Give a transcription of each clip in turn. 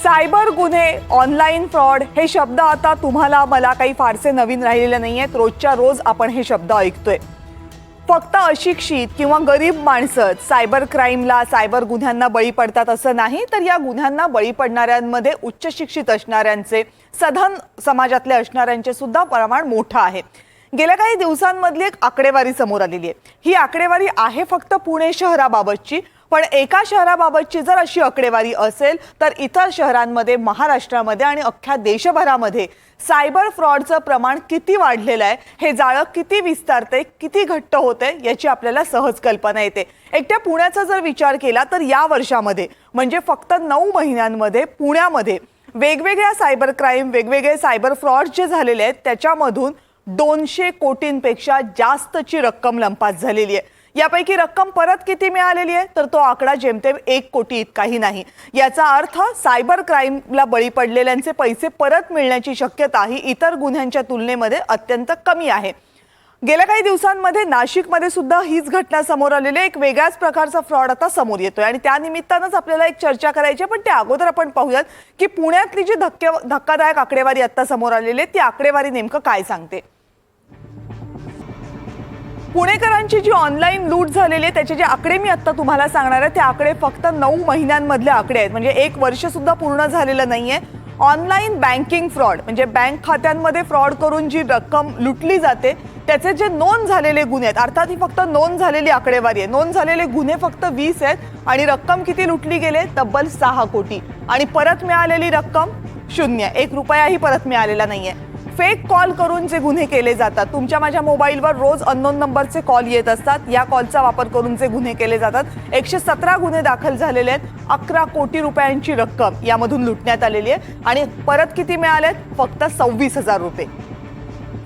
Cyber गुन्हे, online fraud हे शब्द आता तुम्हाला मला काही फारसे नवीन राहिलेले नाही आहेत. रोजच्या रोज आपण हे शब्द ऐकतोय. फक्त अशिक्षित किंवा गरीब माणसं सायबर क्राईमला, सायबर गुन्ह्यांना बळी पडतात असं नाही, तर या गुन्ह्यांना बळी पडणाऱ्यांमध्ये उच्च शिक्षित असणाऱ्यांचे, सधन समाजातले असणाऱ्यांचे सुद्धा प्रमाण मोठं आहे. गेल्या काही दिवसांमधली एक आकडेवारी समोर आलेली आहे. ही आकडेवारी आहे फक्त पुणे शहराबाबतची, पण एका शहराबाबतची जर अशी आकडेवारी असेल तर इतर शहरांमध्ये, महाराष्ट्रामध्ये आणि अख्ख्या देशभरामध्ये सायबर फ्रॉडचं प्रमाण किती वाढलेलं आहे, हे जाळं किती विस्तारते, किती घट्ट होते याची आपल्याला सहज कल्पना येते. एकट्या पुण्याचा जर विचार केला तर या वर्षामध्ये म्हणजे फक्त 9 महिन्यांमध्ये पुण्यामध्ये वेगवेगळ्या सायबर क्राईम, वेगवेगळे सायबर फ्रॉड जे झालेले आहेत त्याच्यामधून 200 कोटींपेक्षा जास्तची रक्कम लंपास झालेली आहे. यापैकी रक्कम परत किती मिळालेली आहे तर तो आकडा जेमतेम 1 कोटी इतकाही नाही. याचा अर्थ सायबर क्राईमला बळी पडलेल्यांचे पैसे परत मिळण्याची शक्यता ही इतर गुन्ह्यांच्या तुलनेमध्ये अत्यंत कमी आहे. गेल्या काही दिवसांमध्ये नाशिकमध्ये सुद्धा हीच घटना समोर आलेली आहे. एक वेगळ्याच प्रकारचा फ्रॉड आता समोर येतोय आणि त्या निमित्तानंच आपल्याला एक चर्चा करायची आहे. पण त्या अगोदर आपण पाहूयात की पुण्यातली जी धक्कादायक आकडेवारी आता समोर आलेली आहे ती आकडेवारी नेमकं काय सांगते. पुणेकरांची जी ऑनलाईन लूट झालेली आहे त्याचे जे आकडे मी आता तुम्हाला सांगणार आहे ते आकडे फक्त 9 महिन्यांमधले आकडे आहेत. म्हणजे 1 वर्ष सुद्धा पूर्ण झालेलं नाहीये. ऑनलाईन बँकिंग फ्रॉड म्हणजे बँक खात्यांमध्ये फ्रॉड करून जी रक्कम लुटली जाते त्याचे जे नोंद झालेले गुन्हे आहेत, अर्थात ही फक्त नोंद झालेली आकडेवारी आहे. नोंद झालेले गुन्हे फक्त 20 आहेत आणि रक्कम किती लुटली गेले तब्बल 6 कोटी आणि परत मिळालेली रक्कम 0. 1 रुपयाही परत मिळालेला नाहीये. फेक कॉल करून जे गुन्हे केले जातात, तुमच्या माझ्या मोबाईलवर रोज अननोन नंबरचे कॉल येत असतात. या कॉलचा वापर करून जे गुन्हे केले जातात, 117 गुन्हे दाखल झालेले आहेत. 11 कोटी रुपयांची रक्कम यामधून लुटण्यात आलेली आहे आणि परत किती मिळालेत फक्त 26,000 रुपये.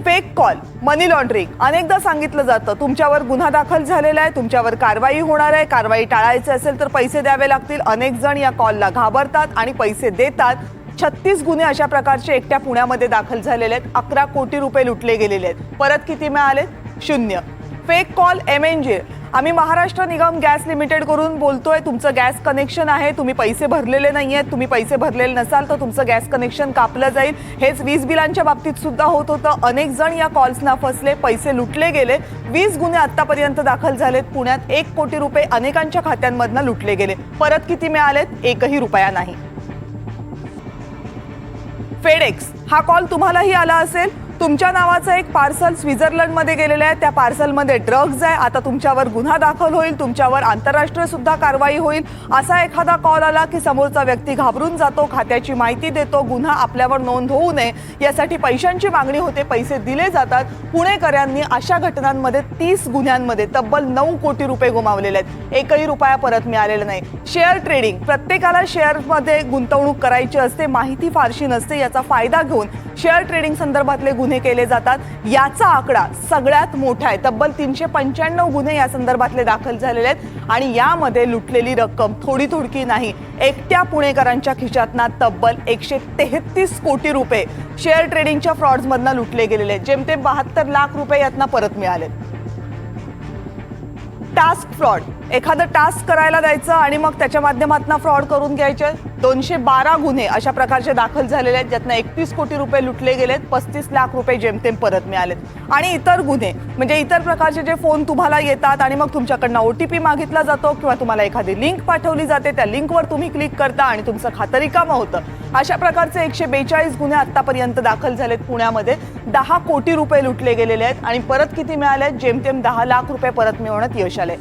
फेक कॉल, मनी लॉन्ड्रिंग, अनेकदा सांगितलं जातं तुमच्यावर गुन्हा दाखल झालेला आहे, तुमच्यावर कारवाई होणार आहे, कारवाई टाळायची असेल तर पैसे द्यावे लागतील. अनेक जण या कॉलला घाबरतात आणि पैसे देतात. 36 गुन्हे अशा प्रकारचे एकट्या पुण्यामध्ये दाखल झालेले आहेत. 11 कोटी रुपये लुटले गेलेले आहेत. परत किती मिळाले 0. फेक कॉल, MNJ, आम्ही महाराष्ट्र निगम गॅस लिमिटेड करून बोलतोय, तुमचं गॅस कनेक्शन आहे, तुम्ही पैसे भरलेले नाही आहेत, तुम्ही पैसे भरलेले नसाल तर तुमचं गॅस कनेक्शन कापलं जाईल. हेच वीज बिलांच्या बाबतीत सुद्धा होत होतं. अनेक जण या कॉल्सना फसले, पैसे लुटले गेले. 20 गुन्हे आतापर्यंत दाखल झालेत. पुण्यात 1 कोटी रुपये अनेकांच्या खात्यांमधनं लुटले गेले. परत किती मिळालेत 1ही रुपया नाही. फेडेक्स, हा कॉल तुम्हालाही आला असेल. तुमच्या नावाचं एक पार्सल स्वित्झर्लंडमध्ये गेलेलं आहे. त्या पार्सलमध्ये ड्रग्ज आहे. आता तुमच्यावर गुन्हा दाखल होईल, तुमच्यावर आंतरराष्ट्रीय सुद्धा कारवाई होईल. असा एखादा कॉल आला की समोरचा व्यक्ती घाबरून जातो, खात्याची माहिती देतो, गुन्हा आपल्यावर नोंद होऊ नये यासाठी पैशांची मागणी होते, पैसे दिले जातात. पुणेकरांनी अशा घटनांमध्ये 30 गुन्ह्यांमध्ये तब्बल 9 कोटी रुपये गमावलेले आहेत. 1ही रुपया परत मिळालेला नाही. शेअर ट्रेडिंग, प्रत्येकाला शेअरमध्ये गुंतवणूक करायची असते, माहिती फारशी नसते. याचा फायदा घेऊन शेअर ट्रेडिंग संदर्भातले गुन्हे केले जातात. याचा आकडा सगळ्यात मोठा आहे. तब्बल 395 गुन्हे या संदर्भातले दाखल झालेले आहेत आणि यामध्ये लुटलेली रक्कम थोडी थोडकी नाही. एकट्या पुणेकरांच्या खिशातना तब्बल 133 कोटी रुपये शेअर ट्रेडिंगच्या फ्रॉड्समधनं लुटले गेलेले आहेत. जेमतेम 72 लाख रुपये यातनं परत मिळाले. टास्क फ्रॉड, एखादं टास्क करायला द्यायचं आणि मग त्याच्या माध्यमातून फ्रॉड करून घ्यायचे. 212 गुन्हे अशा प्रकारचे दाखल झालेले आहेत, ज्यातनं 31 कोटी रुपये लुटले गेलेत. 35 लाख रुपये जेमतेम परत मिळालेत. आणि इतर गुन्हे म्हणजे इतर प्रकारचे जे फोन तुम्हाला येतात आणि मग तुमच्याकडनं OTP मागितला जातो किंवा तुम्हाला एखादी लिंक पाठवली जाते, त्या लिंकवर तुम्ही क्लिक करता आणि तुमचं खातं रिकामं होतं. अशा प्रकारचे 142 गुन्हे आतापर्यंत दाखल झालेत. पुण्यामध्ये 10 कोटी रुपये लुटले गेलेले आहेत आणि परत किती मिळाले आहेत जेमतेम 10 लाख रुपये परत मिळवण्यात यश आले.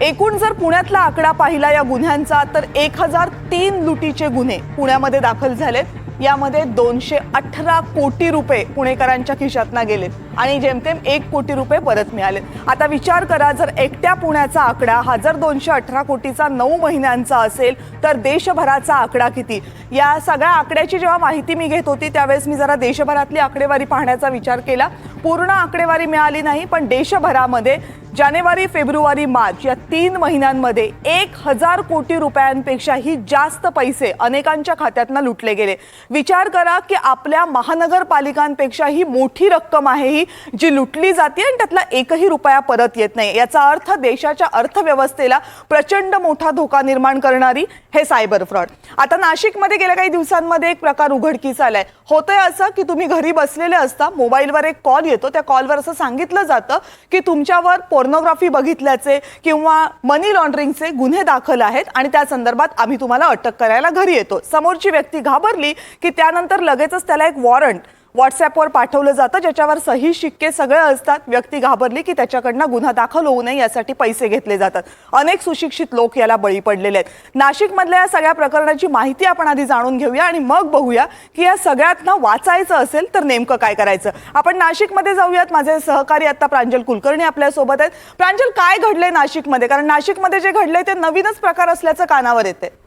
एकूण जर पुण्यातला आकडा पाहिला या गुन्ह्यांचा तर 1003 लुटीचे गुन्हे पुण्यामध्ये दाखल झालेत. यामध्ये 218 कोटी रुपये पुणेकरांच्या खिशातनं गेलेत आणि जेमतेम 1 कोटी रुपये परत मिळालेत. आता विचार करा, जर एकट्या पुण्याचा आकडा हा जर 218 कोटीचा 9 महिन्यांचा असेल तर देशभराचा आकडा किती. या सगळ्या आकड्याची जेव्हा माहिती मी घेत होती त्यावेळेस मी जरा देशभरातली आकडेवारी पाहण्याचा विचार केला. पूर्ण आकडेवारी मिळाली नाही, पण देशभरामध्ये जानेवारी, फेब्रुवारी, मार्च या 3 महिन्यांमध्ये 1000 कोटी रुपयांपेक्षाही जास्त पैसे अनेकांच्या खात्यातनं लुटले गेले. विचार करा की आपल्या महानगरपालिकांपेक्षाही मोठी रक्कम आहे ही जी लुटली जाते आणि त्यातला एकही रुपया परत येत नाही. याचा अर्थ देशाच्या अर्थव्यवस्थेला प्रचंड मोठा धोका निर्माण करणारी हे सायबर फ्रॉड. आता नाशिकमध्ये गेल्या काही दिवसांमध्ये एक प्रकार उघडकीस आलाय. होतंय असं की तुम्ही घरी बसलेले असता, मोबाईलवर एक कॉल येतो, त्या कॉलवर असं सांगितलं जातं की तुमच्यावर पोर्नोग्राफी बघितल्याचे किंवा मनी लॉन्ड्रिंगचे गुन्हे दाखल आहेत आणि त्या संदर्भात आम्ही तुम्हाला अटक करायला घरी येतो. समोरची व्यक्ती घाबरली की त्यानंतर लगेचच त्याला एक वॉरंट व्हॉट्सॲपवर पाठवलं जातं ज्याच्यावर सही शिक्के सगळे असतात. व्यक्ती घाबरली की त्याच्याकडनं गुन्हा दाखल होऊ नये यासाठी पैसे घेतले जातात. अनेक सुशिक्षित लोक याला बळी पडलेले आहेत. नाशिकमधल्या या सगळ्या प्रकरणाची माहिती आपण आधी जाणून घेऊया आणि मग बघूया की या सगळ्यातनं वाचायचं असेल तर नेमकं काय करायचं. आपण नाशिकमध्ये जाऊयात. माझे सहकारी आता प्रांजल कुलकर्णी आपल्यासोबत आहेत. प्रांजल, काय घडलंय नाशिकमध्ये? कारण नाशिकमध्ये जे घडलंय ते नवीनच प्रकार असल्याचं कानावर येते.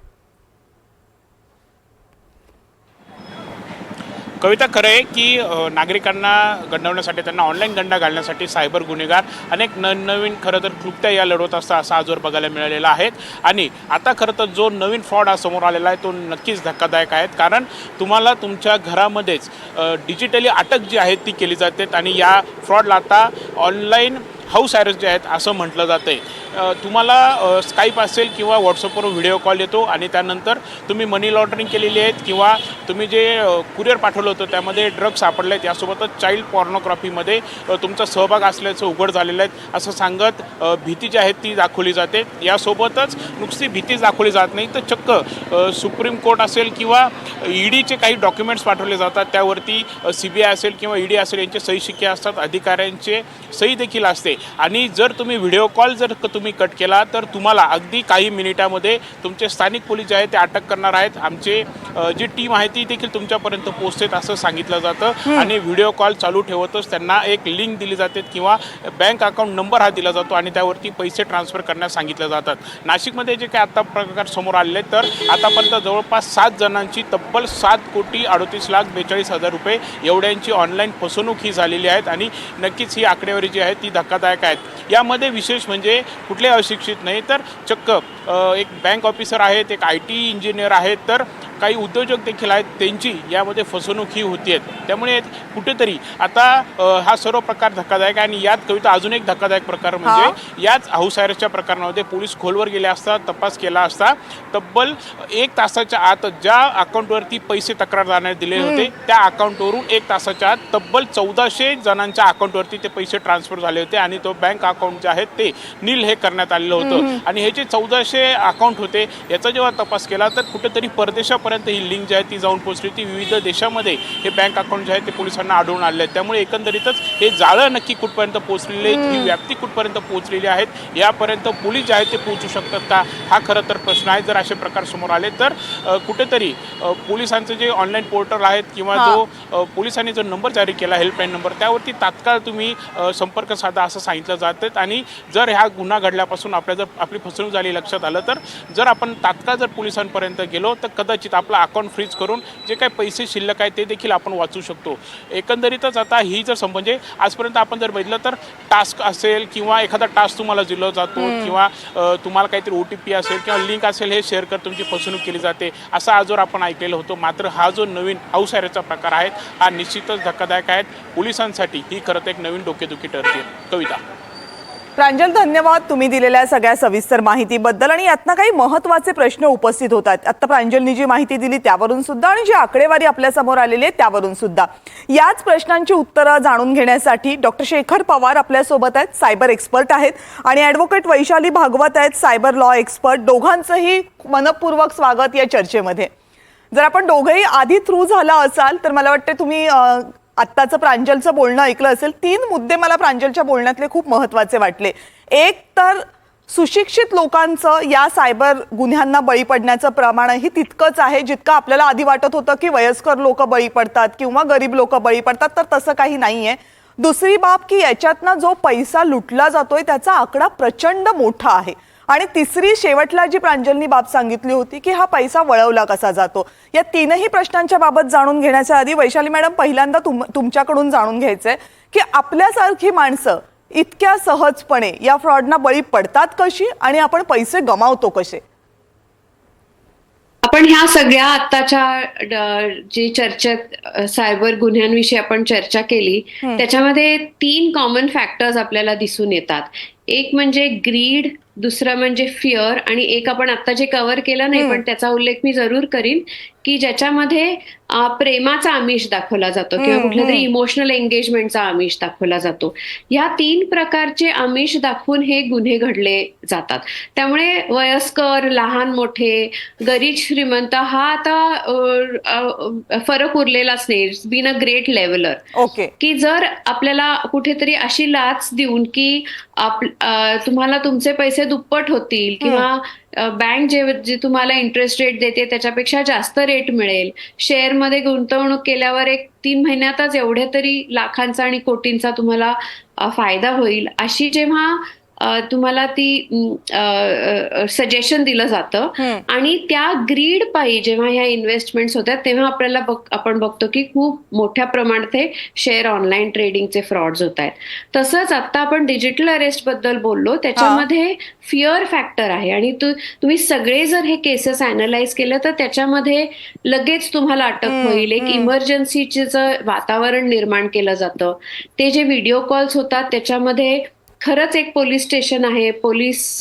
कविता, खरं आहे की नागरिकांना गंडवण्यासाठी, त्यांना ऑनलाईन गंडा घालण्यासाठी सायबर गुन्हेगार अनेक नवीन खरं तर क्लुप्त्या या लढवत असतात, असा आजवर बघायला मिळालेला आहे. आणि आता खरं तर जो नवीन फ्रॉड हा समोर आलेला आहे तो नक्कीच धक्कादायक आहे. कारण तुम्हाला तुमच्या घरामध्येच डिजिटली अटक जी आहे ती केली जाते आणि या फ्रॉडला आता ऑनलाईन हाऊस अरेस्ट जे आहेत असं म्हटलं जातं आहे. तुम्हाला स्काईप असेल किंवा व्हॉट्सअपवर व्हिडिओ कॉल येतो आणि त्यानंतर तुम्ही मनी लॉन्ड्रिंग केलेली आहेत किंवा तुम्ही जे कुरिअर पाठवलं होतं त्यामध्ये ड्रग्ज सापडले आहेत, यासोबतच चाइल्ड पॉर्नोग्राफीमध्ये तुमचा सहभाग असल्याचं उघड झालेलं आहे असं सांगत भीती जी आहे ती दाखवली जाते. यासोबतच नुसती भीतीच दाखवली जात नाही तर चक्क सुप्रीम कोर्ट असेल किंवा ईडीचे काही डॉक्युमेंट्स पाठवले जातात, त्यावरती CBI असेल किंवा ईडी असेल यांचे सही शिक्के असतात, अधिकाऱ्यांचे सही देखील असते. आणि जर तुम्ही व्हिडिओ कॉल जर तुम्ही कट केला तर तुम्हाला अगदी काही मिनिटामध्ये तुमचे स्थानिक पोलीस जे आहेत ते अटक करणार आहेत. आमचे जी टीम आहे ती देखील तुमच्यापर्यंत पोहोचते असं सांगितलं जातं. आणि व्हिडिओ कॉल चालू ठेवतच त्यांना एक लिंक दिली जाते किंवा बँक अकाउंट नंबर हा दिला जातो आणि त्यावरती पैसे ट्रान्सफर करण्यास सांगितलं जातात. नाशिकमध्ये जे काही आता प्रकार समोर आलेले तर आतापर्यंत जवळपास 7 जणांची तब्बल 7,38,42,000 रुपये एवढ्यांची ऑनलाईन फसवणूक ही झालेली आहेत. आणि नक्कीच ही आकडेवारी जी आहे ती धक्कादायक आहेत. यामध्ये विशेष म्हणजे कुठले अशिक्षित नाही तर चक्क एक बँक ऑफिसर आहेत, एक IT इंजिनियर आहेत, तर काही उद्योजक देखील आहेत, त्यांची यामध्ये फसवणूक ही होती आहे. त्यामुळे कुठेतरी आता हा सर्व प्रकार धक्कादायक आहे. आणि यात कविता अजून एक धक्कादायक प्रकार म्हणजे याच हाऊस अरेस्टच्या प्रकरणामध्ये पोलीस खोलवर गेले असता, तपास केला असता तब्बल 1 तासाच्या आत ज्या अकाउंटवरती पैसे तक्रारदाराने दिले होते त्या अकाउंटवरून 1 तासाच्या आत तब्बल 1400 जणांच्या अकाउंटवरती ते पैसे ट्रान्सफर झाले होते आणि तो बँक अकाउंट जे आहेत ते नील हे करण्यात आलेलं होतं. आणि हे जे 1400 अकाउंट होते याचा जेव्हा तपास केला तर कुठेतरी परदेशापर्यंत ही लिंक जी आहे ती जाऊन पोहोचली होती. विविध देशामध्ये हे बँक अकाउंट जे आहे ते पोलिसांना आढळून आले आहेत. त्यामुळे एकंदरीतच हे जाळं नक्की कुठपर्यंत पोहोचलेले आहेत, ही व्याप्ती कुठपर्यंत पोहोचलेली आहेत, यापर्यंत पोलीस जे आहेत ते पोहोचू शकतात का, हा खरं तर प्रश्न आहे. जर असे प्रकार समोर आले तर कुठेतरी पोलिसांचं जे ऑनलाईन पोर्टल आहेत किंवा जो पोलिसांनी जो नंबर जारी केला हेल्पलाईन नंबर त्यावरती तात्काळ तुम्ही संपर्क साधा असं सांगितलं जातं. आणि जर ह्या गुन्हा घडल्यापासून आपली फसवणूक झाली लक्षात आलं तर जर आपण तात्काळ जर पोलिसांपर्यंत गेलो तर कदाचित आपलं अकाउंट फ्रीज करून जे काही पैसे शिल्लक आहेत ते देखील आपण वाचू शकतो. एकंदरीतच आता ही जर म्हणजे आजपर्यंत आपण जर बघितलं तर टास्क असेल किंवा एखादा टास्क तुम्हाला दिला जातो किंवा तुम्हाला काहीतरी OTP असेल किंवा लिंक असेल हे शेअर कर तुमची फसवणूक केली जाते असं आजवर आपण ऐकलेलं होतं. मात्र हा जो नवीन हाऊस अरेस्टचा प्रकार आहे हा निश्चितच धक्कादायक आहे. पोलिसांसाठी ही खरं तर एक नवीन डोकेदुखी ठरते. कविता. प्रांजल, धन्यवाद तुम्ही दिलेल्या सगळ्या सविस्तर माहितीबद्दल. आणि यातनं काही महत्त्वाचे प्रश्न उपस्थित होतात. आता प्रांजलनी जी माहिती दिली त्यावरून सुद्धा आणि जी आकडेवारी आपल्या समोर आलेली आहे त्यावरून सुद्धा. याच प्रश्नांची उत्तरं जाणून घेण्यासाठी डॉक्टर शेखर पवार आपल्यासोबत आहेत, सायबर एक्सपर्ट आहेत, आणि ॲडव्होकेट वैशाली भागवत आहेत, सायबर लॉ एक्सपर्ट. दोघांचंही मनपूर्वक स्वागत या चर्चेमध्ये. जर आपण दोघंही आधी थ्रू झाला असाल तर मला वाटतं तुम्ही आत्ताचं प्रांजलचं बोलणं ऐकलं असेल. 3 मुद्दे मला प्रांजलच्या बोलण्यातले खूप महत्त्वाचे वाटले. एक तर सुशिक्षित लोकांचं या सायबर गुन्ह्यांना बळी पडण्याचं प्रमाणही तितकंच आहे जितकं आपल्याला आधी वाटत होतं की वयस्कर लोक बळी पडतात किंवा गरीब लोक बळी पडतात, तर तसं काही नाहीये. दुसरी बाब की याच्यातनं जो पैसा लुटला जातोय त्याचा आकडा प्रचंड मोठा आहे. आणि तिसरी शेवटला जी प्रांजलनी बाब सांगितली होती की हा पैसा वळवला कसा जातो. या तीनही प्रश्नांच्या बाबत जाणून घेण्याच्या आधी वैशाली मॅडम पहिल्यांदा तुमच्याकडून जाणून घ्यायचंय की आपल्यासारखी माणसं इतक्या सहजपणे या फ्रॉडना बळी पडतात कशी आणि आपण पैसे गमावतो कसे? आपण ह्या सगळ्या आत्ताच्या जी चर्चेत सायबर गुन्ह्यांविषयी आपण चर्चा केली त्याच्यामध्ये 3 कॉमन फॅक्टर्स आपल्याला दिसून येतात. एक म्हणजे ग्रीड, दुसरं म्हणजे फिअर आणि एक आपण आता जे कव्हर केलं नाही पण त्याचा उल्लेख मी जरूर करीन की ज्याच्यामध्ये प्रेमाचा आमिष दाखवला जातो किंवा कुठल्या तरी इमोशनल एंगेजमेंटचा आमिष दाखवला जातो. या 3 प्रकारचे आमिष दाखवून हे गुन्हे घडले जातात. त्यामुळे वयस्कर, लहान मोठे, गरीब श्रीमंत हा आता फरक उरलेलाच नाही. It's been a great leveller. Okay. की जर आपल्याला कुठेतरी अशी लाच देऊन की तुम्हाला तुमचे पैसे दुप्पट होतील किंवा बँक जे तुम्हाला इंटरेस्ट रेट देते त्याच्यापेक्षा जास्त रेट मिळेल, शेअरमध्ये गुंतवणूक केल्यावर 3 महिन्यातच एवढ्या तरी लाखांचा आणि कोटींचा तुम्हाला फायदा होईल, अशी जेव्हा तुम्हाला ती सजेशन दिलं जातं आणि त्या ग्रीड पायी जेव्हा ह्या इन्व्हेस्टमेंट्स होतात तेव्हा आपल्याला आपण बघतो की खूप मोठ्या प्रमाणात हे शेअर ऑनलाईन ट्रेडिंगचे फ्रॉड्स होत आहेत. तसंच आता आपण डिजिटल अरेस्ट बद्दल बोललो, त्याच्यामध्ये फिअर फॅक्टर आहे आणि तुम्ही सगळे जर हे केसेस अनालाइज केलं तर त्याच्यामध्ये लगेच तुम्हाला अटक होईल. एक इमर्जन्सीचं वातावरण निर्माण केलं जातं. ते जे व्हिडिओ कॉल्स होतात त्याच्यामध्ये खरंच एक पोलीस स्टेशन आहे, पोलीस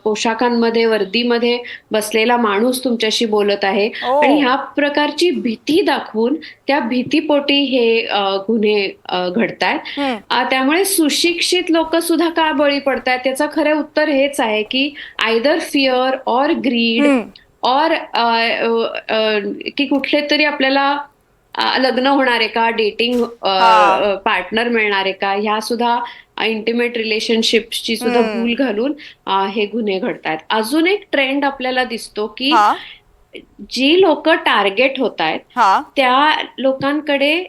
पोशाखांमध्ये, वर्दीमध्ये बसलेला माणूस तुमच्याशी बोलत आहे आणि ह्या प्रकारची भीती दाखवून त्या भीतीपोटी हे गुन्हे घडतायत. त्यामुळे सुशिक्षित लोक सुद्धा का बळी पडतायत त्याचं खरं उत्तर हेच आहे की either fear or greed or की कुठले तरी आपल्याला लग्न होणार आहे का, डेटिंग पार्टनर मिळणार आहे का, ह्या सुद्धा इंटिमेट रिलेशनशिपची सुद्धा भूल घालून हे गुन्हे घडतायत. अजून एक ट्रेंड आपल्याला दिसतो की जी लोक टार्गेट होत आहेत त्या लोकांकडे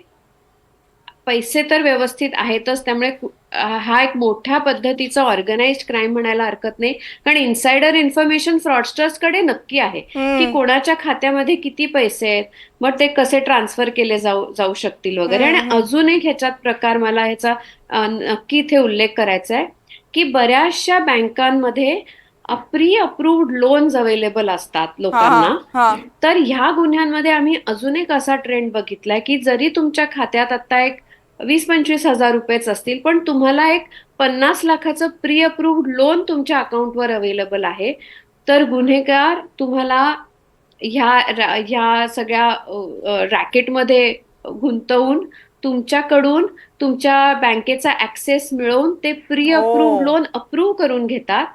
पैसे तर व्यवस्थित आहेतच, त्यामुळे हा एक मोठ्या पद्धतीचा ऑर्गनाइज्ड क्राईम म्हणायला हरकत नाही. कारण इन्सायडर इन्फॉर्मेशन फ्रॉडस्टर्स कडे नक्की आहे की कोणाच्या खात्यामध्ये किती पैसे आहेत, मग ते कसे ट्रान्सफर केले जाऊ शकतील वगैरे. आणि अजून एक ह्याच्यात प्रकार मला ह्याचा नक्की इथे उल्लेख करायचा आहे की बऱ्याचशा बँकांमध्ये प्री अप्रूव्ड लोन्स अवेलेबल असतात लोकांना. तर ह्या गुन्ह्यांमध्ये आम्ही अजून एक असा ट्रेंड बघितलाय की जरी तुमच्या खात्यात आता एक 20-25 हजार रुपयेच असतील पण तुम्हाला एक 50 लाखाचं प्री अप्रूव्ड लोन तुमच्या अकाउंटवर अवेलेबल आहे, तर गुन्हेगार तुम्हाला ह्या सगळ्या रॅकेटमध्ये गुंतवून तुमच्याकडून तुमच्या बँकेचा ऍक्सेस मिळवून ते प्री अप्रूव्ड लोन अप्रूव्ह करून घेतात.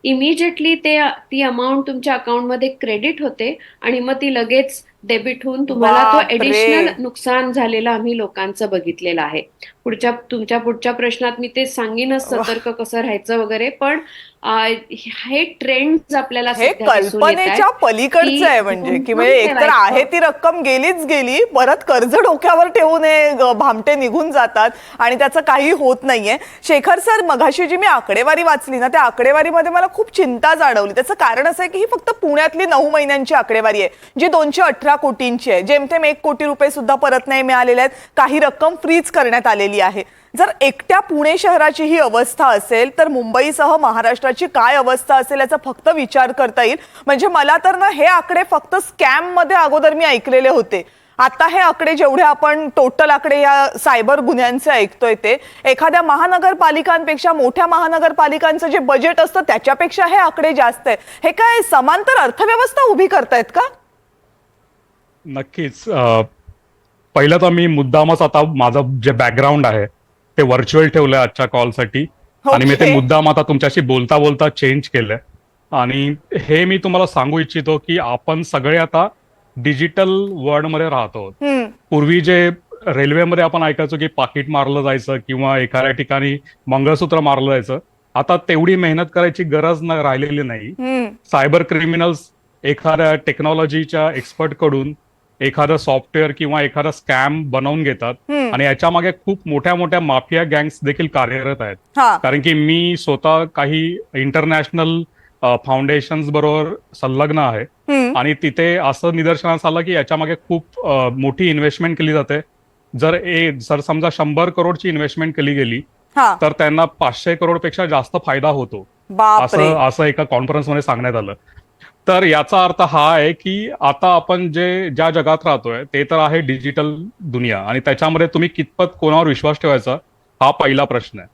इमिजिएटली ती अमाऊंट तुमच्या अकाउंटमध्ये क्रेडिट होते आणि मग ती लगेच डेबिट होऊन तुम्हाला तो एडिशनल नुकसान झालेलं आम्ही लोकांचं बघितलेलं आहे. तुमच्या पुढच्या प्रश्नात मी ते सांगीनच सतर्क कसं राहायचं वगैरे, पण हे ट्रेंड्स आपल्याला कल्पनेच्या पलीकडचं आहे. म्हणजे की म्हणजे एकतर आहे ती रक्कम गेलीच गेली, परत कर्ज डोक्यावर ठेवून भामटे निघून जातात आणि त्याचं काही होत नाहीये. शेखर सर, मघाशी जी मी आकडेवारी वाचली ना त्या आकडेवारीमध्ये मला खूप चिंता जाणवली. त्याचं कारण असं आहे की ही फक्त पुण्यातली 9 महिन्यांची आकडेवारी आहे जी 218 कोटींची आहे. जेमतेम 1 कोटी रुपये सुद्धा परत नाही मिळालेले आहेत. काही रक्कम फ्रीज करण्यात आलेली आहे. जर एकट्या पुणे शहराची ही अवस्था असेल तर मुंबईसह महाराष्ट्राची काय अवस्था असेल याचा फक्त विचार करता येईल. म्हणजे मला तर ना हे आकडे फक्त स्कॅम मध्ये अगोदर मी ऐकलेले होते. आता हे आकडे जेवढे आपण टोटल आकडे या सायबर गुन्ह्यांचे ऐकतोय ते एखाद्या महानगरपालिकांपेक्षा, मोठ्या महानगरपालिकांचं जे बजेट असतं त्याच्यापेक्षा हे आकडे जास्त आहे. हे काय समांतर अर्थव्यवस्था उभी करतायत का? नक्कीच. पहिलं तर मी मुद्दामच आता माझं जे बॅकग्राऊंड आहे ते व्हर्च्युअल ठेवलंय आजच्या कॉलसाठी आणि मी ते मुद्दाम आता तुमच्याशी बोलता बोलता चेंज केलंय. आणि हे मी तुम्हाला सांगू इच्छितो की आपण सगळे आता डिजिटल वर्ल्ड मध्ये राहतो. पूर्वी जे रेल्वेमध्ये आपण ऐकायचो की पाकिट मारलं जायचं किंवा एखाद्या ठिकाणी मंगळसूत्र मारलं जायचं, आता तेवढी मेहनत करायची गरज राहिलेली नाही. सायबर क्रिमिनल्स एखाद्या टेक्नॉलॉजीच्या एक्सपर्ट कडून एखादं सॉफ्टवेअर किंवा एखादा स्कॅम बनवून घेतात आणि याच्या मागे खूप मोठ्या मोठ्या माफिया गँग्स देखील कार्यरत आहेत. कारण की मी स्वतः काही इंटरनॅशनल फाउंडेशन्स बरोबर संलग्न आहे आणि तिथे असं निदर्शनास आलं की याच्या मागे खूप मोठी इन्व्हेस्टमेंट केली जाते. जर समजा 100 करोडची इन्व्हेस्टमेंट केली गेली हा. तर त्यांना 500 करोडपेक्षा जास्त फायदा होतो, बापरे. असं एका कॉन्फरन्समध्ये सांगण्यात आलं. तर याचा अर्थ हा आहे की आता आपण ज्या जगात राहतोय ते तर आहे डिजिटल दुनिया, आणि त्याच्यामध्ये तुम्ही कितपत कोणावर विश्वास ठेवायचा हा पहिला प्रश्न आहे.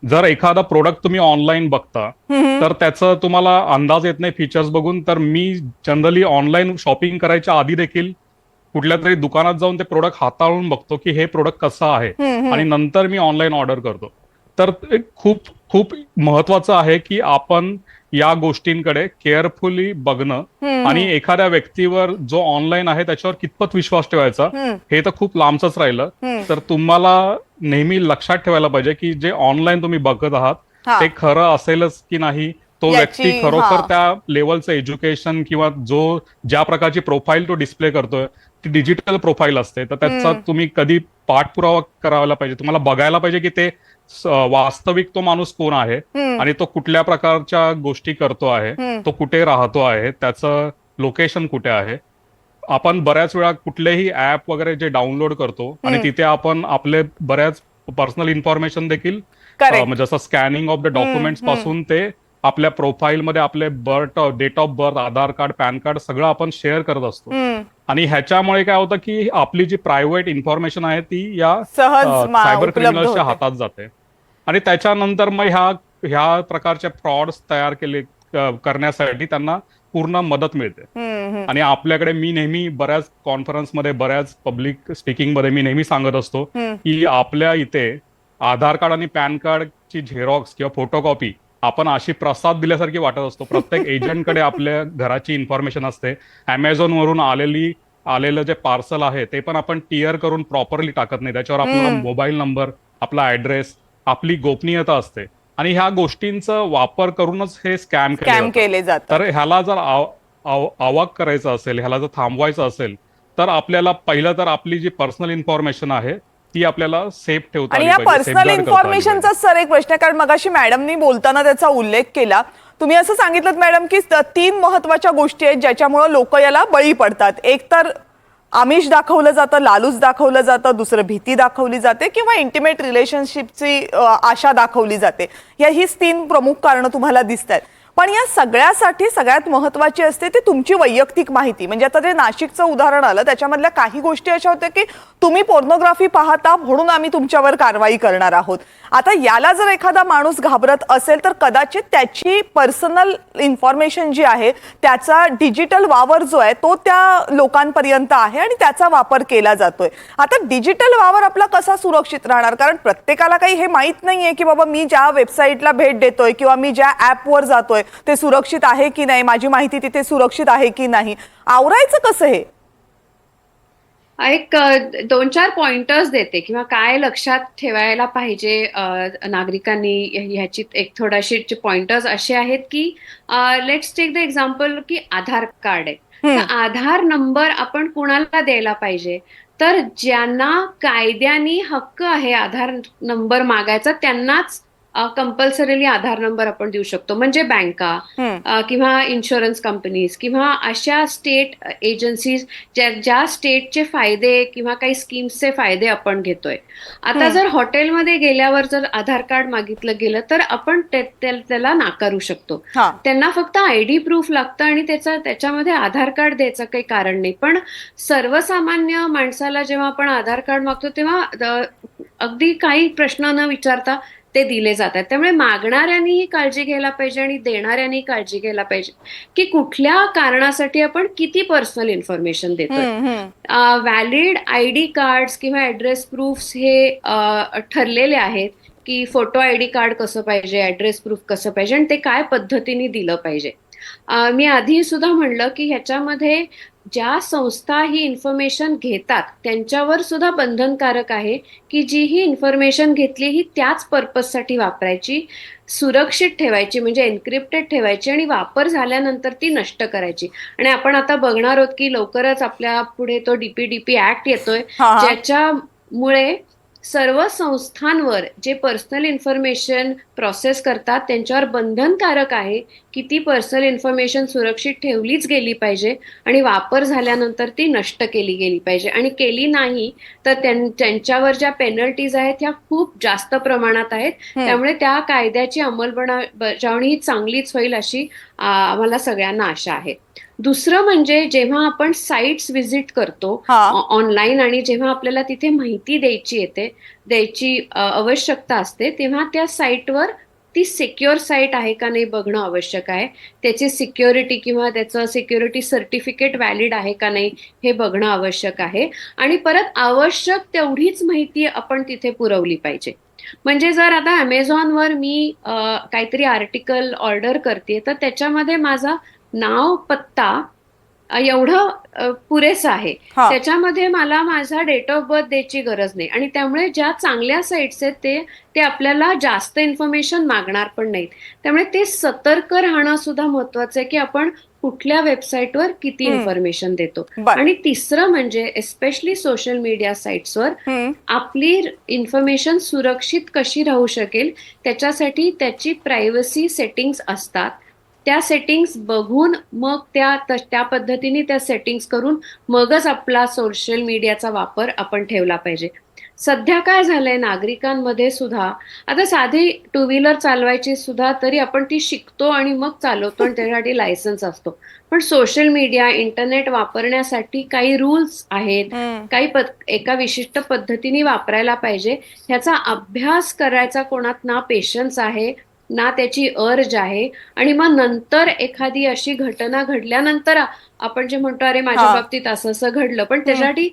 जर एखादा प्रोडक्ट तुम्ही ऑनलाईन बघता तर त्याचं तुम्हाला अंदाज येत नाही फीचर्स बघून, तर मी जनरली ऑनलाईन शॉपिंग करायच्या आधी देखील कुठल्या तरी दुकानात जाऊन ते प्रोडक्ट हाताळून बघतो की हे प्रोडक्ट कसं आहे, आणि नंतर मी ऑनलाईन ऑर्डर करतो. तर खूप खूप महत्वाचं आहे की आपण या गोष्टींकडे केअरफुली बघणं, आणि एखाद्या व्यक्तीवर जो ऑनलाईन आहे त्याच्यावर कितपत विश्वास ठेवायचा हे तर खूप लांबच राहिलं. तर तुम्हाला नेहमी लक्षात ठेवायला पाहिजे की जे ऑनलाईन तुम्ही बघत आहात हा. ते खरं असेलच की नाही, तो याची- व्यक्ती खरोखर हा. त्या लेवलचं एज्युकेशन किंवा ज्या प्रकारची प्रोफाईल तो डिस्प्ले करतोय ती डिजिटल प्रोफाईल असते, तर त्याचा तुम्ही कधी पाठपुरावा करायला पाहिजे. तुम्हाला बघायला पाहिजे की ते वास्तविक तो माणूस कोण आहे, आणि तो कुठल्या प्रकारच्या गोष्टी करतो आहे, तो कुठे राहतो आहे, त्याचं लोकेशन कुठे आहे. आपण बऱ्याच वेळा कुठलेही ऍप वगैरे जे डाउनलोड करतो आणि तिथे आपण आपले बऱ्याच पर्सनल इन्फॉर्मेशन देखील Correct. म्हणजे जसं स्कॅनिंग ऑफ द डॉक्युमेंट्स पासून ते आपल्या प्रोफाईलमध्ये आपले date of birth, Aadhaar card, PAN card सगळं आपण शेअर करत असतो. आणि ह्याच्यामुळे काय होतं की आपली जी प्रायव्हेट इन्फॉर्मेशन आहे ती या सहज सायबर उपलब्ध क्रिमिनल्सच्या होते. हातात जाते, आणि त्याच्यानंतर मग ह्या प्रकारचे फ्रॉड्स तयार करण्यासाठी त्यांना पूर्ण मदत मिळते. आणि आपल्याकडे मी नेहमी बऱ्याच कॉन्फरन्समध्ये, बऱ्याच पब्लिक स्पीकिंगमध्ये मी नेहमी सांगत असतो की आपल्या इथे आधार कार्ड आणि पॅन कार्डची झेरॉक्स किंवा फोटोकॉपी आपण अशी प्रसाद दिल्यासारखी वाटत असतो. प्रत्येक एजंटकडे आपल्या घराची इन्फॉर्मेशन असते. अमेझॉन वरून आलेलं जे पार्सल आहे ते पण आपण टिअर करून प्रॉपरली टाकत नाही. त्याच्यावर आपला मोबाईल नंबर, आपला ऍड्रेस, आपली गोपनीयता असते, आणि ह्या गोष्टींचा वापर करूनच हे स्कॅम केले जातात. तर ह्याला जर अवाक करायचं असेल, ह्याला जर थांबवायचं असेल, तर आपल्याला पहिलं तर आपली जी पर्सनल इन्फॉर्मेशन आहे ती आपल्याला सेफ ठेवता आणि आली या पाहिजे, पर्सनल safeguard करता आली इन्फॉर्मेशनचा पाहिजे. सर एक प्रश्न आहे, कारण मगाशी मॅडमनी बोलताना त्याचा उल्लेख केला. तुम्ही असं सांगितलं मॅडम की 3 महत्वाच्या गोष्टी आहेत ज्याच्यामुळे लोक याला बळी पडतात. एक तर आमिष दाखवलं जातं, लालूच दाखवलं जातं, दुसरं भीती दाखवली जाते, किंवा इंटिमेट रिलेशनशिपची आशा दाखवली जाते. हीच 3 प्रमुख कारणं तुम्हाला दिसत आहेत. पण या सगळ्यासाठी सगळ्यात महत्वाची असते ती तुमची वैयक्तिक माहिती. म्हणजे आता जे नाशिकचं उदाहरण आलं त्याच्यामधल्या काही गोष्टी अशा होत्या की तुम्ही पोर्नोग्राफी पाहता म्हणून आम्ही तुमच्यावर कारवाई करणार आहोत. आता याला जर एखादा माणूस घाबरत असेल तर कदाचित त्याची पर्सनल इन्फॉर्मेशन जी आहे त्याचा डिजिटल वावर जो आहे तो त्या लोकांपर्यंत आहे आणि त्याचा वापर केला जातोय. आता डिजिटल वावर आपला कसा सुरक्षित राहणार, कारण प्रत्येकाला काही हे माहित नाहीये की बाबा मी ज्या वेबसाईटला भेट देतोय किंवा मी ज्या ऍपवर जातोय ते सुरक्षित आहे की नाही, माझी माहिती तिथे सुरक्षित आहे की नाही. आवरायचं कसं हे? एक 2-4 पॉइंटर्स देते किंवा काय लक्षात ठेवायला पाहिजे नागरिकांनी ह्याची एक थोडाशी पॉइंटर्स असे आहेत की लेट्स टेक द एक्झाम्पल की आधार कार्ड आहे. तर आधार नंबर आपण कुणाला द्यायला पाहिजे, तर ज्यांना कायद्याने हक्क आहे आधार नंबर मागायचा त्यांनाच कंपल्सरीली आधार नंबर आपण देऊ शकतो. म्हणजे बँका किंवा इन्शुरन्स कंपनीज किंवा अशा स्टेट एजन्सीज ज्या स्टेटचे फायदे किंवा काही स्कीम्सचे फायदे आपण घेतोय. आता जर हॉटेलमध्ये गेल्यावर जर आधार कार्ड मागितलं गेलं तर आपण त्याला नाकारू शकतो. त्यांना फक्त आयडी प्रूफ लागतं आणि त्याच्यामध्ये आधार कार्ड द्यायचं काही कारण नाही. पण सर्वसामान्य माणसाला जेव्हा आपण आधार कार्ड मागतो तेव्हा अगदी काही प्रश्न न विचारता ते दिले जातात. त्यामुळे मागणाऱ्यांनीही काळजी घ्यायला पाहिजे आणि देणाऱ्यांनी काळजी घ्यायला पाहिजे की कुठल्या कारणासाठी आपण किती पर्सनल इन्फॉर्मेशन देतोय. व्हॅलिड आयडी कार्ड्स किंवा ऍड्रेस प्रूफ्स हे ठरलेले आहेत की फोटो आयडी कार्ड कसं पाहिजे, ऍड्रेस प्रूफ कसं पाहिजे आणि ते काय पद्धतीने दिलं पाहिजे. मी आधी सुद्धा म्हणलं की ह्याच्यामध्ये ज्या संस्था ही इन्फॉर्मेशन घेतात त्यांच्यावर सुद्धा बंधनकारक आहे की जी ही इन्फॉर्मेशन घेतली ही त्याच पर्पजसाठी वापरायची, सुरक्षित ठेवायची म्हणजे एन्क्रिप्टेड ठेवायची आणि वापर झाल्यानंतर ती नष्ट करायची. आणि आपण आता बघणार आहोत की लवकरच आपल्या पुढे तो DPDP ऍक्ट येतोय ज्याच्यामुळे सर्व संस्थांवर जे पर्सनल इन्फॉर्मेशन प्रोसेस करतात त्यांच्यावर बंधनकारक आहे की ती पर्सनल इन्फॉर्मेशन सुरक्षित ठेवलीच गेली पाहिजे आणि वापर झाल्यानंतर ती नष्ट केली गेली पाहिजे, आणि केली नाही तर त्यांच्यावर ज्या पेनल्टीज आहेत ह्या खूप जास्त प्रमाणात आहेत. त्यामुळे त्या कायद्याची अंमलबजावणी ही चांगलीच होईल अशी आम्हाला सगळ्यांना आशा आहे. दुसरं म्हणजे जेव्हा आपण साईट्स व्हिजिट करतो ऑनलाईन आणि जेव्हा आपल्याला तिथे माहिती द्यायची आवश्यकता असते, तेव्हा त्या साईटवर ती सिक्युअर साईट आहे का नाही बघणं आवश्यक आहे. त्याची सिक्युरिटी किंवा त्याचं सिक्युरिटी सर्टिफिकेट व्हॅलिड आहे का नाही हे बघणं आवश्यक आहे. आणि परत आवश्यक तेवढीच माहिती आपण तिथे पुरवली पाहिजे. म्हणजे जर आता अमेझॉनवर मी काहीतरी आर्टिकल ऑर्डर करते तर त्याच्यामध्ये माझा नाव पत्ता एवढं पुरेसं आहे. त्याच्यामध्ये मला माझा डेट ऑफ बर्थ द्यायची गरज नाही. आणि त्यामुळे ज्या चांगल्या साईट्स आहेत ते आपल्याला जास्त इन्फॉर्मेशन मागणार पण नाहीत. त्यामुळे ते सतर्क राहणं सुद्धा महत्वाचं आहे की आपण कुठल्या वेबसाईटवर किती इन्फॉर्मेशन देतो. आणि तिसरं म्हणजे एस्पेशली सोशल मीडिया साईट्सवर आपली इन्फॉर्मेशन सुरक्षित कशी राहू शकेल त्याच्यासाठी त्याची प्रायव्हसी सेटिंग्स असतात. त्या सेटिंग्स बघून मग त्या पद्धतीने त्या सेटिंग्स करून मगच आपला सोशल मीडियाचा वापर आपण ठेवला पाहिजे. सध्या काय झालंय नागरिकांमध्ये सुद्धा, आता साधी टू व्हीलर चालवायची सुद्धा तरी आपण ती शिकतो आणि मग चालवतो आणि त्यासाठी लायसन्स असतो. पण सोशल मीडिया इंटरनेट वापरण्यासाठी काही रूल्स आहेत, काही एका विशिष्ट पद्धतीने वापरायला पाहिजे. ह्याचा अभ्यास करायचा कोणात ना पेशन्स आहे ना त्याची अर्ज आहे. आणि मग नंतर एखादी अशी घटना घडल्यानंतर आपण जे म्हणतो अरे माझ्या बाबतीत असं घडलं, पण त्याच्यासाठी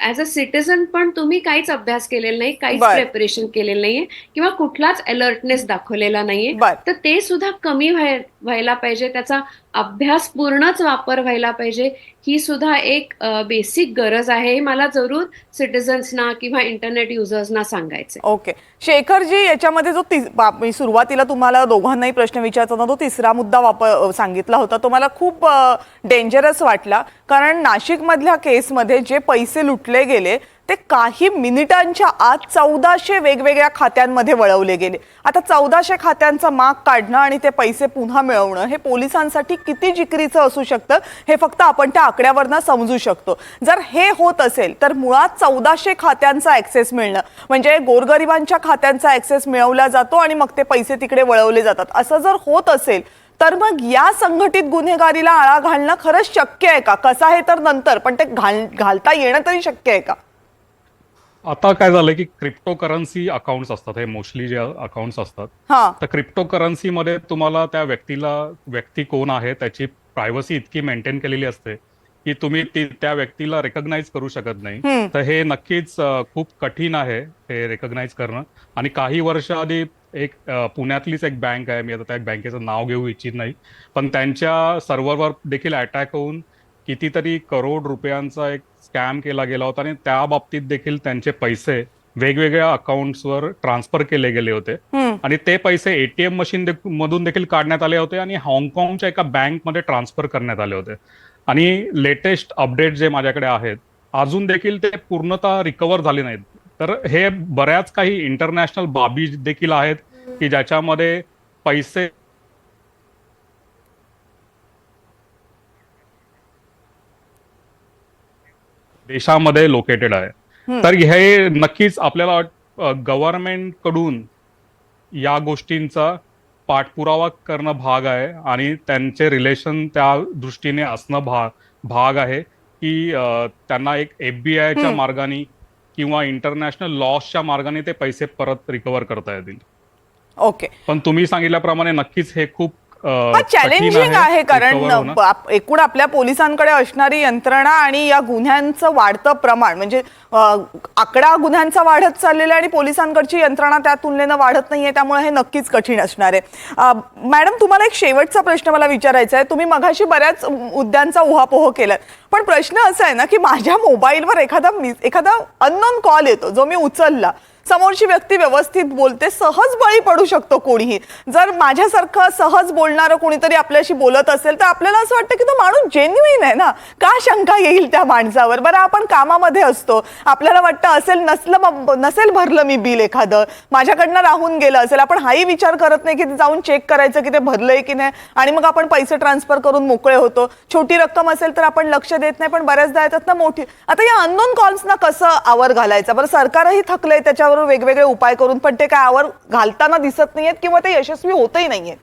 ऍज अ सिटिझन पण तुम्ही काहीच अभ्यास केलेला नाही, काहीच प्रिपरेशन केलेलं नाहीये किंवा कुठलाच अलर्टनेस दाखवलेला नाहीये, तर ते सुद्धा कमी व्हायला पाहिजे. त्याचा अभ्यास पूर्णच वापर व्हायला पाहिजे. ही सुद्धा एक बेसिक गरज आहे. मला जरूर सिटिझन्सना किंवा इंटरनेट युजर्सना सांगायचं. ओके शेखरजी, याच्यामध्ये जो सुरुवातीला तुम्हाला दोघांनाही प्रश्न विचारायचा होता तो तिसरा मुद्दा सांगितला होता, तो मला खूप डेंजरस वाटला. कारण नाशिकमधल्या केसमध्ये जे पैसे लुटले गेले ते काही मिनिटांच्या आत 1400 वेगवेगळ्या खात्यांमध्ये वळवले गेले. आता 1400 खात्यांचा माग काढणं आणि ते पैसे पुन्हा मिळवणं हे पोलिसांसाठी किती जिकरीचं असू शकतं हे फक्त आपण त्या आकड्यावरनं समजू शकतो. जर हे होत असेल तर मुळात 1400 खात्यांचा ऍक्सेस मिळणं म्हणजे गोरगरिबांच्या खात्यांचा ऍक्सेस मिळवला जातो आणि मग ते पैसे तिकडे वळवले जातात. असं जर होत असेल तर मग या संघटित गुन्हेगारीला आळा घालणं खरंच शक्य आहे का? कसं आहे तर नंतर, पण ते घालता येणं तरी शक्य आहे का? आता काय झालंय की क्रिप्टो करन्सी अकाउंट्स असतात, हे मोस्टली जे अकाउंट्स असतात, तर क्रिप्टो करन्सी मध्ये तुम्हाला त्या व्यक्ती कोण आहे त्याची प्रायव्हसी इतकी मेंटेन केलेली असते की तुम्ही त्या व्यक्तीला रेकग्नाइज करू शकत नाही. तर हे नक्कीच खूप कठीण आहे हे रेकग्नाइज करणं. आणि काही वर्ष आधी एक पुण्यातलीच एक बँक आहे, मी आता त्या बँकेचं नाव घेऊ इच्छित नाही, पण त्यांच्या सर्व्हरवर देखील अटॅक होऊन कितीतरी करोड रुपयांचा एक स्कॅम केला गेला होता आणि त्या बाबतीत देखील त्यांचे पैसे वेगवेगळ्या अकाउंट्सवर ट्रान्सफर केले गेले होते. आणि ते पैसे एटीएम मशीन मधून देखील काढण्यात आले होते आणि हाँगकाँगच्या एका बँकमध्ये ट्रान्सफर करण्यात आले होते. आणि लेटेस्ट अपडेट जे माझ्याकडे आहेत अजून देखील ते पूर्णतः रिकव्हर झाले नाहीत. तर हे बऱ्याच काही इंटरनॅशनल बाबी देखील आहेत की ज्याच्यामध्ये पैसे देशामध्ये लोकेटेड आहे. तर हे नक्कीच आपल्याला गव्हर्नमेंट कडून या गोष्टींचा पाठपुरावा करणं भाग आहे आणि त्यांचे रिलेशन त्या दृष्टीने असणं भाग आहे की त्यांना एक FBI च्या मार्गाने किंवा इंटरनॅशनल लॉसच्या मार्गाने ते पैसे परत रिकव्हर करता येतील. ओके, पण तुम्ही सांगितल्याप्रमाणे नक्कीच हे खूप चॅलेंजिंग आहे. कारण एकूण आपल्या पोलिसांकडे असणारी यंत्रणा आणि या गुन्ह्यांचं वाढतं प्रमाण म्हणजे आकडा गुन्ह्यांचा वाढत चाललेला आणि पोलिसांकडची यंत्रणा त्या तुलनेनं वाढत नाहीये, त्यामुळे हे नक्कीच कठीण असणार आहे. मॅडम, तुम्हाला एक शेवटचा प्रश्न मला विचारायचा आहे. तुम्ही मगाशी बऱ्याच मुद्द्यांचा उहापोह केलात, पण प्रश्न असा आहे ना की माझ्या मोबाईलवर एखादा अननोन कॉल येतो जो मी उचलला समोरची व्यक्ती व्यवस्थित बोलते, सहज बळी पडू शकतो कोणीही. जर माझ्यासारखं सहज बोलणारं कोणीतरी आपल्याशी बोलत असेल तर आपल्याला असं वाटतं की तो माणूस जेन्युइन आहे ना, का शंका येईल त्या माणसावर. बरं, आपण कामामध्ये असतो, आपल्याला वाटतं नसेल भरलं मी बिल, एखादं माझ्याकडनं राहून गेलं असेल, आपण हाही विचार करत नाही की जाऊन चेक करायचं की ते भरलंय की नाही, आणि मग आपण पैसे ट्रान्सफर करून मोकळे होतो. छोटी रक्कम असेल तर आपण लक्ष देत नाही, पण बऱ्याचदा येतात ना मोठी. आता या अननोन कॉल्सना कसं आवर घालायचा? बरं, सरकारही थकलंय त्याच्यावर वेगवेगळे उपाय करून, पण ते काय आवर घालताना दिसत नाहीयेत किंवा ते यशस्वी होतही नाहीये.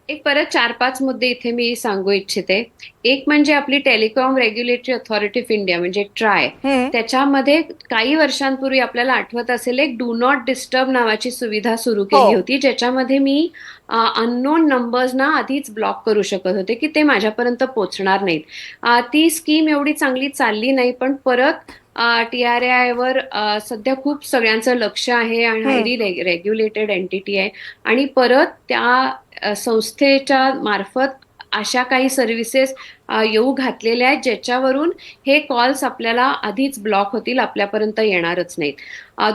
एक परत 4-5 मुद्दे इथे मी सांगू इच्छिते. एक म्हणजे आपली telecom regulatory authority of India म्हणजे ट्राय, त्याच्यामध्ये काही वर्षांपूर्वी आपल्याला आठवत असेल एक डू नॉट डिस्टर्ब नावाची सुविधा सुरू केली होती, ज्याच्यामध्ये मी अननोन नंबर्सना आधीच ब्लॉक करू शकत होते की ते माझ्यापर्यंत पोहोचणार नाहीत. ती स्कीम एवढी चांगली चालली नाही, पण परत TRAI वर सध्या खूप सगळ्यांचं लक्ष आहे आणि हायली रेग्युलेटेड एंटिटी आहे, आणि परत त्या संस्थेच्या मार्फत अशा काही सर्व्हिसेस येऊ घातलेल्या आहेत ज्याच्यावरून हे कॉल्स आपल्याला आधीच ब्लॉक होतील, आपल्यापर्यंत येणारच नाहीत.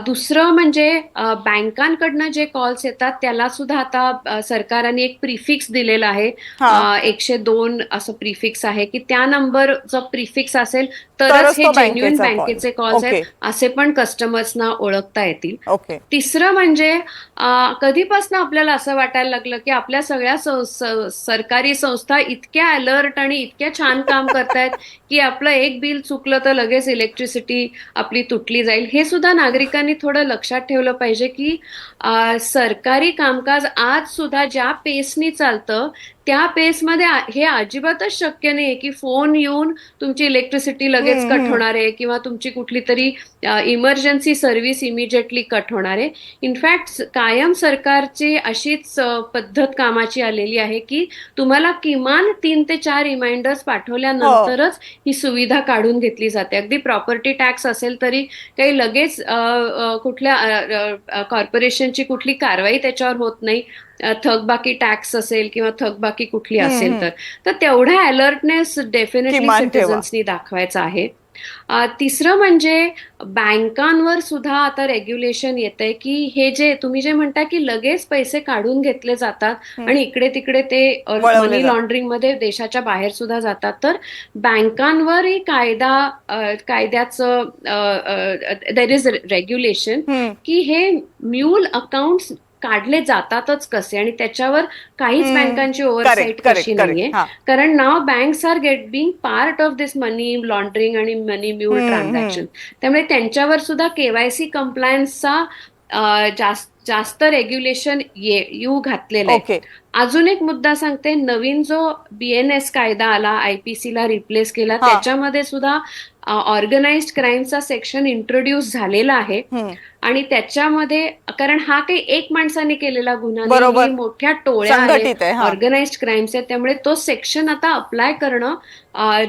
दुसरं म्हणजे बँकांकडनं जे कॉल्स येतात त्याला सुद्धा आता सरकारने एक प्रिफिक्स दिलेलं आहे, 102 असं प्रिफिक्स आहे की त्या नंबर जो प्रिफिक्स असेल तरच हे जेन्युइन बँकेचे कॉल्स आहेत असे पण कस्टमर्सना ओळखता येतील. तिसरं म्हणजे कधीपासून आपल्याला असं वाटायला लागलं की आपल्या सगळ्या सरकारी संस्था इतक्या अलर्ट आणि इतक्या छान काम करतायत की आपलं एक बिल चुकलं तर लगेच इलेक्ट्रिसिटी आपली तुटली जाईल. हे सुद्धा नागरिकांनी थोडं लक्षात ठेवलं पाहिजे की सरकारी कामकाज आज सुद्धा ज्या पेसनी चालतं त्या पेसमध्ये हे अजिबातच शक्य नाही की फोन येऊन तुमची इलेक्ट्रिसिटी लगेच कट होणार आहे किंवा तुमची कुठली तरी इमर्जन्सी सर्व्हिस इमिजिएटली कट होणार आहे. इनफॅक्ट कायम सरकारची अशीच पद्धत कामाची आलेली आहे की तुम्हाला किमान 3 ते 4 रिमाइंडर्स पाठवल्यानंतरच ही सुविधा काढून घेतली जाते. अगदी प्रॉपर्टी टॅक्स असेल तरी काही लगेच कुठल्या कॉर्पोरेशनची कुठली कारवाई त्याच्यावर होत नाही. थकबाकी टॅक्स असेल किंवा थकबाकी कुठली असेल तर तेवढा अलर्टनेस डेफिनेटली सिटिझन्सनी दाखवायचा आहे. तिसरं म्हणजे बँकांवर सुद्धा आता रेग्युलेशन येत आहे की हे जे तुम्ही जे म्हणता की लगेच पैसे काढून घेतले जातात आणि इकडे तिकडे ते मनी लॉन्ड्रिंग मध्ये देशाच्या बाहेर सुद्धा जातात, तर बँकांवरही कायद्याचं देर इज रेग्युलेशन की हे म्यूल अकाउंट्स काढले जातातच कसे, आणि त्याच्यावर काहीच बँकांची ओव्हरसाईट कशी नाहीये. कारण now banks are being part of this money laundering आणि मनी म्यूल ट्रान्झॅक्शन, त्यामुळे त्यांच्यावर सुद्धा KYC कम्प्लायन्सचा जास्त रेग्युलेशन येऊ घातलेलं आहे. अजून एक मुद्दा सांगते, नवीन जो BNS कायदा आला, IPC ला रिप्लेस केला, त्याच्यामध्ये सुद्धा ऑर्गनाइज्ड क्राईमचा सेक्शन इंट्रोड्यूस झालेला आहे, आणि त्याच्यामध्ये कारण हा काही एक माणसाने केलेला गुन्हा नाही, मोठ्या टोळ्या आहेत, ऑर्गनाइज्ड क्राईम्स आहेत, त्यामुळे तो सेक्शन आता अप्लाय करणं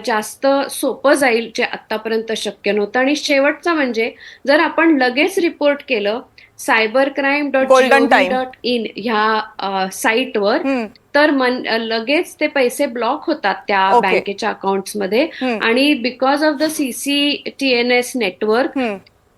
जास्त सोपं जाईल जे आतापर्यंत शक्य नव्हतं. आणि शेवटचं म्हणजे जर आपण लगेच रिपोर्ट केलं cybercrime.gov.in ह्या साईटवर तर लगेच ते पैसे ब्लॉक होतात त्या बँकेच्या अकाउंट्समध्ये, आणि because of the CCTNS network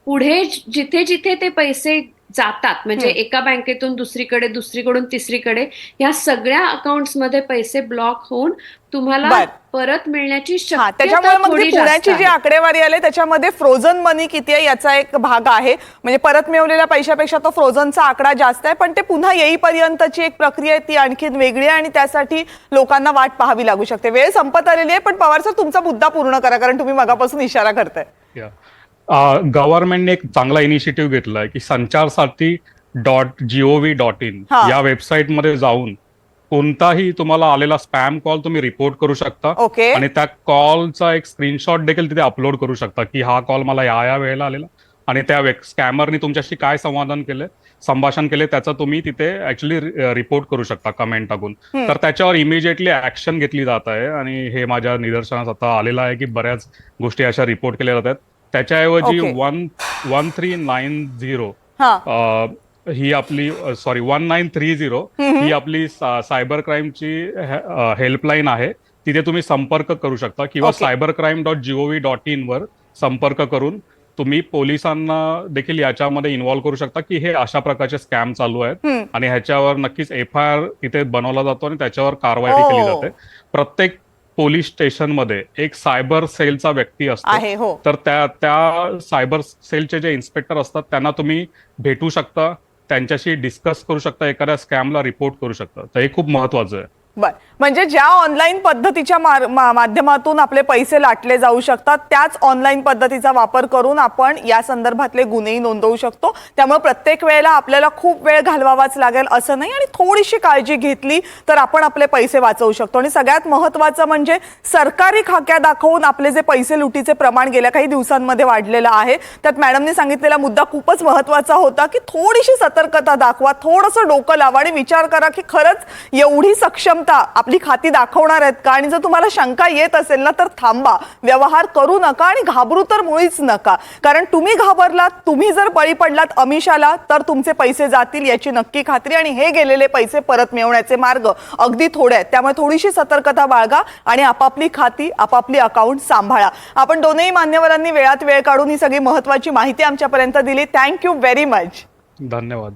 पुढे जिथे जिथे ते पैसे जातात, म्हणजे एका बँकेतून दुसरीकडे, दुसरीकडून तिसरीकडे, या सगळ्या अकाउंट्समध्ये पैसे ब्लॉक होऊन तुम्हाला परत मिळण्याची शक्यता. त्याच्यामुळे मग पुण्याची जी आकडेवारी आली त्याच्यामध्ये फ्रोझन मनी किती आहे याचा एक भाग आहे, म्हणजे परत मिळवलेल्या पैशापेक्षा तो फ्रोझनचा आकडा जास्त आहे, पण ते पुन्हा येईपर्यंतची एक प्रक्रिया आहे ती आणखीन वेगळी आहे, आणि त्यासाठी लोकांना वाट पाहावी लागू शकते. वेळ संपत आलेली आहे, पण पवार सर तुमचा मुद्दा पूर्ण करा, कारण तुम्ही मगापासून इशारा करताय. गव्हर्नमेंटने एक चांगला इनिशिएटिव्ह घेतलाय की sanchar.gov.in या वेबसाईटमध्ये जाऊन कोणताही तुम्हाला आलेला स्पॅम कॉल तुम्ही रिपोर्ट करू शकता, आणि त्या कॉलचा एक स्क्रीनशॉट देखील तिथे अपलोड करू शकता की हा कॉल मला या वेळेला आलेला, आणि त्या स्कॅमरनी तुमच्याशी काय संभाषण केले त्याचं तुम्ही तिथे ऍक्च्युली रिपोर्ट करू शकता कमेंट टाकून. तर त्याच्यावर इमिजिएटली ऍक्शन घेतली जात आहे, आणि हे माझ्या निदर्शनास आता आलेलं आहे की बऱ्याच गोष्टी अशा रिपोर्ट केल्या जातात. त्याच्याऐवजी 1390 ही आपली 1930 ही आपली सायबर क्राईमची हेल्पलाईन आहे, तिथे तुम्ही संपर्क करू शकता, किंवा cybercrime.gov.in वर संपर्क करून तुम्ही पोलिसांना देखील याच्यामध्ये इन्व्हॉल्व्ह करू शकता की हे अशा प्रकारचे स्कॅम चालू आहेत आणि ह्याच्यावर नक्कीच FIR इथे बनवला जातो आणि त्याच्यावर कारवाई केली जाते. प्रत्येक पोलीस स्टेशनमध्ये एक सायबर सेलचा व्यक्ती आहे, हो. असतो. तर त्या सायबर सेलचे जे इन्स्पेक्टर असतात त्यांना तुम्ही भेटू शकता, त्यांच्याशी डिस्कस करू शकता, एखाद्या स्कॅमला रिपोर्ट करू शकता. तर हे खूप महत्वाचं आहे. बर, म्हणजे ज्या ऑनलाईन पद्धतीच्या माध्यमातून आपले पैसे लाटले जाऊ शकतात त्याच ऑनलाईन पद्धतीचा वापर करून आपण या संदर्भातले गुन्हेही नोंदवू शकतो. त्यामुळे प्रत्येक वेळेला आपल्याला खूप वेळ घालवावाच लागेल असं नाही आणि थोडीशी काळजी घेतली तर आपण आपले पैसे वाचवू शकतो. आणि सगळ्यात महत्त्वाचं म्हणजे सरकारी खाक्या दाखवून आपले जे पैसे लुटीचे प्रमाण गेल्या काही दिवसांमध्ये वाढलेलं आहे. त्यात मॅडमनी सांगितलेला मुद्दा खूपच महत्त्वाचा होता की थोडीशी सतर्कता दाखवा, थोडंसं डोकं लावा आणि विचार करा की खरंच एवढी सक्षमता आपली खाती दाखवणार आहेत का. आणि जर तुम्हाला शंका येत असेल ना तर थांबा, व्यवहार करू नका आणि घाबरू तर मुळीच नका. कारण तुम्ही घाबरलात, तुम्ही जर बळी पडलात अमिषाला तर तुमचे पैसे जातील याची नक्की खात्री. आणि हे गेलेले पैसे परत मिळवण्याचे मार्ग अगदी थोडे आहेत. त्यामुळे थोडीशी सतर्कता बाळगा आणि आपापली खाती आपापली अकाउंट सांभाळा. आपण दोनही मान्यवरांनी वेळात वेळ काढून ही सगळी महत्त्वाची माहिती आमच्यापर्यंत दिली. Thank you very much. धन्यवाद.